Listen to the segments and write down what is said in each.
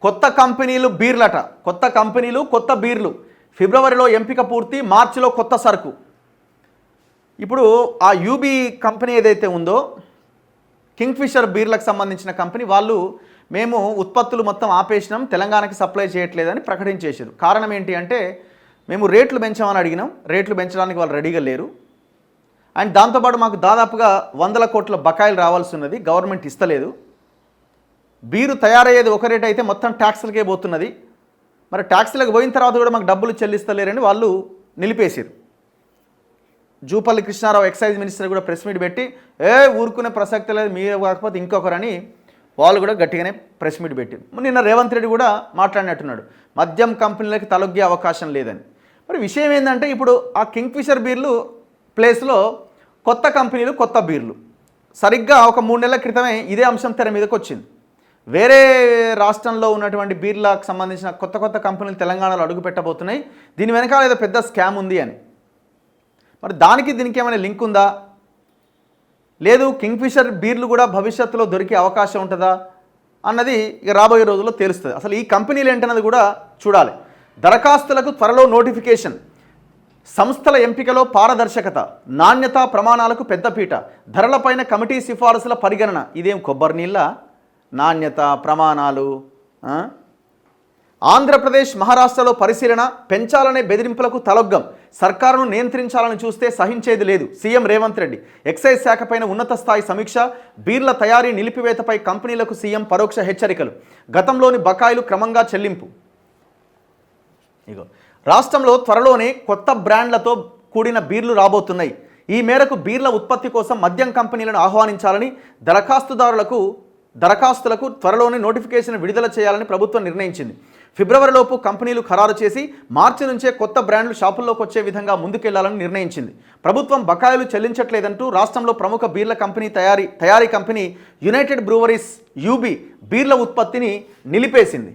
కొత్త కంపెనీలు బీర్లట, కొత్త కంపెనీలు కొత్త బీర్లు. ఫిబ్రవరిలో ఎంపిక పూర్తి, మార్చిలో కొత్త సరుకు. ఇప్పుడు ఆ యూబీ కంపెనీ ఏదైతే ఉందో, కింగ్ఫిషర్ బీర్లకు సంబంధించిన కంపెనీ, వాళ్ళు మేము ఉత్పత్తులు మొత్తం ఆపేసినాం, తెలంగాణకి సప్లై చేయట్లేదని ప్రకటించేసారు. కారణం ఏంటి అంటే, మేము రేట్లు పెంచామని అడిగినాం, రేట్లు పెంచడానికి వాళ్ళు రెడీగా లేరు. అండ్ దాంతోపాటు మాకు దాదాపుగా 100 కోట్ల బకాయిలు రావాల్సి ఉన్నది, గవర్నమెంట్ ఇస్తలేదు. బీరు తయారయ్యేది ఒక రేట్ అయితే మొత్తం ట్యాక్స్లకే పోతున్నది, మరి ట్యాక్స్లకు పోయిన తర్వాత కూడా మాకు డబ్బులు చెల్లిస్తలేరని వాళ్ళు నిలిపేసారు. జూపల్లి కృష్ణారావు ఎక్సైజ్ మినిస్టర్ కూడా ప్రెస్ మీట్ పెట్టి ఊరుకునే ప్రసక్తి లేదు, మీరు కాకపోతే ఇంకొకరని వాళ్ళు కూడా గట్టిగానే ప్రెస్ మీట్ పెట్టారు. నిన్న రేవంత్ రెడ్డి కూడా మాట్లాడినట్టున్నాడు, మద్యం కంపెనీలకి తలొగ్గే అవకాశం లేదని. మరి విషయం ఏంటంటే, ఇప్పుడు ఆ కింగ్ఫిషర్ బీర్లు ప్లేస్లో కొత్త కంపెనీలు కొత్త బీర్లు. సరిగ్గా ఒక 3 నెలల క్రితమే ఇదే అంశం తెర మీదకి వచ్చింది. వేరే రాష్ట్రంలో ఉన్నటువంటి బీర్లకు సంబంధించిన కొత్త కొత్త కంపెనీలు తెలంగాణలో అడుగు పెట్టబోతున్నాయి, దీని వెనకాల ఏదో పెద్ద స్కామ్ ఉంది అని. మరి దానికి దీనికి ఏమైనా లింక్ ఉందా, లేదు కింగ్ఫిషర్ బీర్లు కూడా భవిష్యత్తులో దొరికే అవకాశం ఉంటుందా అన్నది ఇక రాబోయే రోజుల్లో తెలుస్తుంది. అసలు ఈ కంపెనీలు ఏంటన్నది కూడా చూడాలి. దరఖాస్తులకు త్వరలో నోటిఫికేషన్, సంస్థల ఎంపికలో పారదర్శకత, నాణ్యత ప్రమాణాలకు పెద్దపీట, ధరలపైన కమిటీ సిఫారసుల పరిగణన. ఇదేం కొబ్బరి నీళ్ళ నాణ్యత ప్రమాణాలు? ఆంధ్రప్రదేశ్ మహారాష్ట్రలో పరిశీలన, పెంచాలనే బెదిరింపులకు తలొగ్గం, సర్కారును నియంత్రించాలని చూస్తే సహించేది లేదు. సీఎం రేవంత్ రెడ్డి ఎక్సైజ్ శాఖపైన ఉన్నత స్థాయి సమీక్ష, బీర్ల తయారీ నిలిపివేతపై కంపెనీలకు సీఎం పరోక్ష హెచ్చరికలు, గతంలోని బకాయిలు క్రమంగా చెల్లింపు. ఇగో రాష్ట్రంలో త్వరలోనే కొత్త బ్రాండ్లతో కూడిన బీర్లు రాబోతున్నాయి. ఈ మేరకు బీర్ల ఉత్పత్తి కోసం మద్యం కంపెనీలను ఆహ్వానించాలని, దరఖాస్తులకు త్వరలోనే నోటిఫికేషన్ విడుదల చేయాలని ప్రభుత్వం నిర్ణయించింది. ఫిబ్రవరిలోపు కంపెనీలు ఖరారు చేసి మార్చి నుంచే కొత్త బ్రాండ్లు షాపుల్లోకి వచ్చే విధంగా ముందుకెళ్లాలని నిర్ణయించింది. ప్రభుత్వం బకాయిలు చెల్లించట్లేదంటూ రాష్ట్రంలో ప్రముఖ బీర్ల కంపెనీ తయారీ company United breweries UB Beerla ఉత్పత్తిని నిలిపేసింది.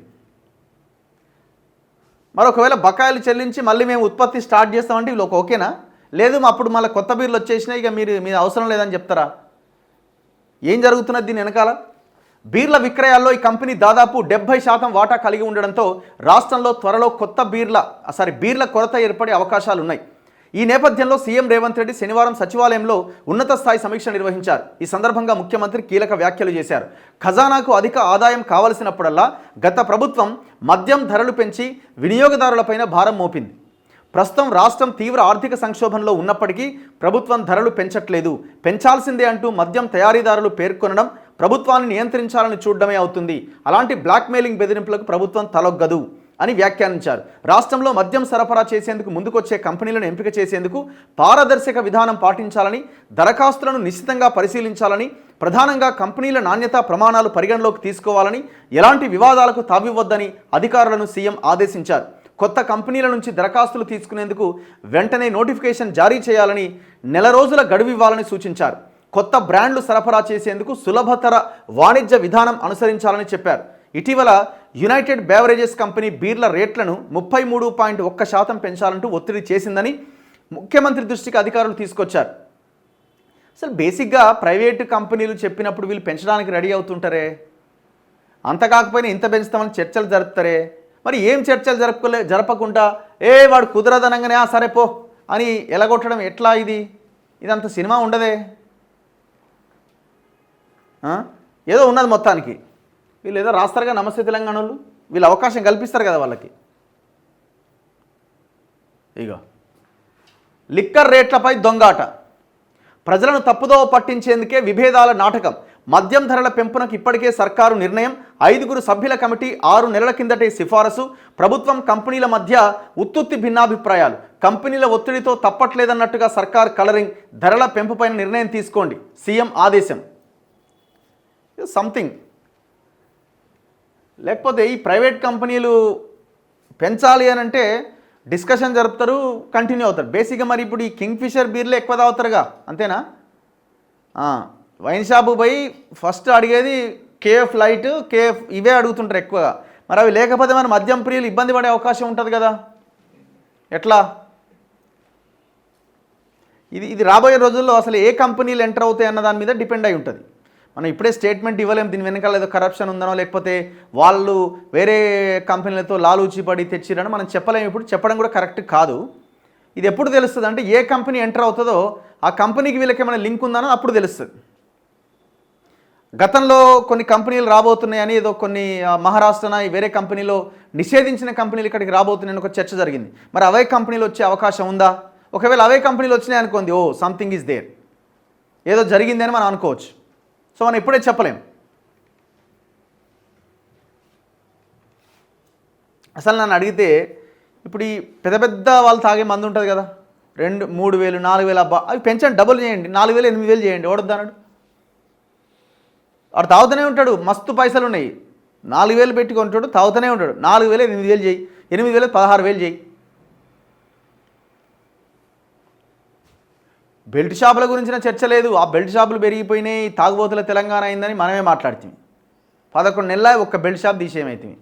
మరొకవేళ బకాయిలు చెల్లించి మళ్ళీ మేము ఉత్పత్తి స్టార్ట్ చేస్తామంటే వీళ్ళు ఓకేనా? లేదు అప్పుడు మళ్ళీ కొత్త బీర్లు వచ్చేసినాయి, ఇక మీరు అవసరం లేదని చెప్తారా? ఏం జరుగుతున్నది దీని వెనకాల? బీర్ల విక్రయాల్లో ఈ కంపెనీ దాదాపు 70% వాటా కలిగి ఉండడంతో రాష్ట్రంలో త్వరలో బీర్ల కొరత ఏర్పడే అవకాశాలు ఉన్నాయి. ఈ నేపథ్యంలో సీఎం రేవంత్ రెడ్డి శనివారం సచివాలయంలో ఉన్నత స్థాయి సమీక్ష నిర్వహించారు. ఈ సందర్భంగా ముఖ్యమంత్రి కీలక వ్యాఖ్యలు చేశారు. ఖజానాకు అధిక ఆదాయం కావలసినప్పుడల్లా గత ప్రభుత్వం మద్యం ధరలు పెంచి వినియోగదారులపైన భారం మోపింది. ప్రస్తుతం రాష్ట్రం తీవ్ర ఆర్థిక సంక్షోభంలో ఉన్నప్పటికీ ప్రభుత్వం ధరలు పెంచట్లేదు, పెంచాల్సిందే అంటూ మద్యం తయారీదారులు పేర్కొనడం ప్రభుత్వాన్ని నియంత్రించాలని చూడడమే అవుతుంది. అలాంటి బ్లాక్మెయిలింగ్ బెదిరింపులకు ప్రభుత్వం తలొగ్గదు అని వ్యాఖ్యానించారు. రాష్ట్రంలో మద్యం సరఫరా చేసేందుకు ముందుకొచ్చే కంపెనీలను ఎంపిక చేసేందుకు పారదర్శక విధానం పాటించాలని, దరఖాస్తులను నిశ్చితంగా పరిశీలించాలని, ప్రధానంగా కంపెనీల నాణ్యత ప్రమాణాలు పరిగణలోకి తీసుకోవాలని, ఎలాంటి వివాదాలకు తావివ్వొద్దని అధికారులను సీఎం ఆదేశించారు. కొత్త కంపెనీల నుంచి దరఖాస్తులు తీసుకునేందుకు వెంటనే నోటిఫికేషన్ జారీ చేయాలని, నెల రోజుల గడువు ఇవ్వాలని సూచించారు. కొత్త బ్రాండ్లు సరఫరా చేసేందుకు సులభతర వాణిజ్య విధానం అనుసరించాలని చెప్పారు. ఇటీవల యునైటెడ్ బెవరేజెస్ కంపెనీ బీర్ల రేట్లను 33.1% పెంచాలంటూ ఒత్తిడి చేసిందని ముఖ్యమంత్రి దృష్టికి అధికారులు తీసుకొచ్చారు. అసలు బేసిక్గా ప్రైవేటు కంపెనీలు చెప్పినప్పుడు వీళ్ళు పెంచడానికి రెడీ అవుతుంటారే, అంత కాకపోయినా ఇంత పెంచుతామని చర్చలు జరుపుతారే. మరి ఏం చర్చలు జరపకుండా వాడు కుదరదనంగానే సరే పో అని ఎలగొట్టడం ఎట్లా? ఇదంత సినిమా ఉండదే, ఏదో ఉన్నది మొత్తానికి. వీళ్ళు ఏదో రాస్తారుగా నమస్తే తెలంగాణ వాళ్ళు, వీళ్ళు అవకాశం కల్పిస్తారు కదా వాళ్ళకి. ఇగో లిక్కర్ రేట్లపై దొంగాట, ప్రజలను తప్పుదోవ పట్టించేందుకే విభేదాల నాటకం. మద్యం ధరల పెంపునకు ఇప్పటికే సర్కారు నిర్ణయం, 5 సభ్యుల కమిటీ 6 నెలల కిందటే సిఫారసు. ప్రభుత్వం కంపెనీల మధ్య ఉత్తుత్తి భిన్నాభిప్రాయాలు, కంపెనీల ఒత్తిడితో తప్పట్లేదన్నట్టుగా సర్కార్ కలరింగ్. ధరల పెంపుపైన నిర్ణయం తీసుకోండి, సీఎం ఆదేశం. సంథింగ్ లేకపోతే ఈ ప్రైవేట్ కంపెనీలు పెంచాలి అని అంటే డిస్కషన్ జరుపుతారు, కంటిన్యూ అవుతారు. బేసిక్గా మరి ఇప్పుడు ఈ కింగ్ఫిషర్ బీర్లు ఎక్కువ తాగుతారుగా, అంతేనా? వైన్ షాపు పోయి ఫస్ట్ అడిగేది కేఎఫ్ లైట్, కేఎఫ్ ఇవే అడుగుతుంటారు ఎక్కువగా. మరి అవి లేకపోతే మన మద్యం ప్రియులు ఇబ్బంది పడే అవకాశం ఉంటుంది కదా, ఎట్లా? ఇది రాబోయే రోజుల్లో అసలు ఏ కంపెనీలు ఎంటర్ అవుతాయి అన్న దాని మీద డిపెండ్ అయి ఉంటుంది. మనం ఇప్పుడే స్టేట్మెంట్ ఇవ్వలేం దీని వెనకాల ఏదో కరప్షన్ ఉందనో లేకపోతే వాళ్ళు వేరే కంపెనీలతో లాలూచి పడి తెచ్చిరని మనం చెప్పలేము. ఇప్పుడు చెప్పడం కూడా కరెక్ట్ కాదు. ఇది ఎప్పుడు తెలుస్తుంది అంటే ఏ కంపెనీ ఎంటర్ అవుతుందో ఆ కంపెనీకి వీళ్ళకి ఏమైనా లింక్ ఉందనో అప్పుడు తెలుస్తుంది. గతంలో కొన్ని కంపెనీలు రాబోతున్నాయని ఏదో కొన్ని మహారాష్ట్రన వేరే కంపెనీలో నిషేధించిన కంపెనీలు ఇక్కడికి రాబోతున్నాయని ఒక చర్చ జరిగింది. మరి అవే కంపెనీలు వచ్చే అవకాశం ఉందా? ఒకవేళ అవే కంపెనీలు వచ్చినాయి అనుకోండి, ఓ సంథింగ్ ఈజ్ దేర్, ఏదో జరిగింది అని మనం అనుకోవచ్చు. సో మనం ఇప్పుడే చెప్పలేం. అసలు నన్ను అడిగితే ఇప్పుడు ఈ పెద్ద పెద్ద వాళ్ళు తాగే మందు ఉంటుంది కదా, 2,000, 3,000, 4,000 అబ్బా, అవి పెంచండి, డబుల్ చేయండి, 4,000, 8,000 చేయండి. ఓడొద్దన్నాడు. వాడు తాగుతూనే ఉంటాడు, మస్తు పైసలు ఉన్నాయి, 4,000 పెట్టుకుంటాడు, తాగుతూనే ఉంటాడు. 4,000, 8,000 చేయి, 8,000, 16,000 చేయి. బెల్ట్ షాపుల గురించిన చర్చ లేదు. ఆ బెల్ట్ షాపులు పెరిగిపోయినాయి, తాగుబోతుల తెలంగాణ అయిందని మనమే మాట్లాడుతుంది. 11 నెలల ఒక్క బెల్ట్ షాప్ తీసేయమైతుంది.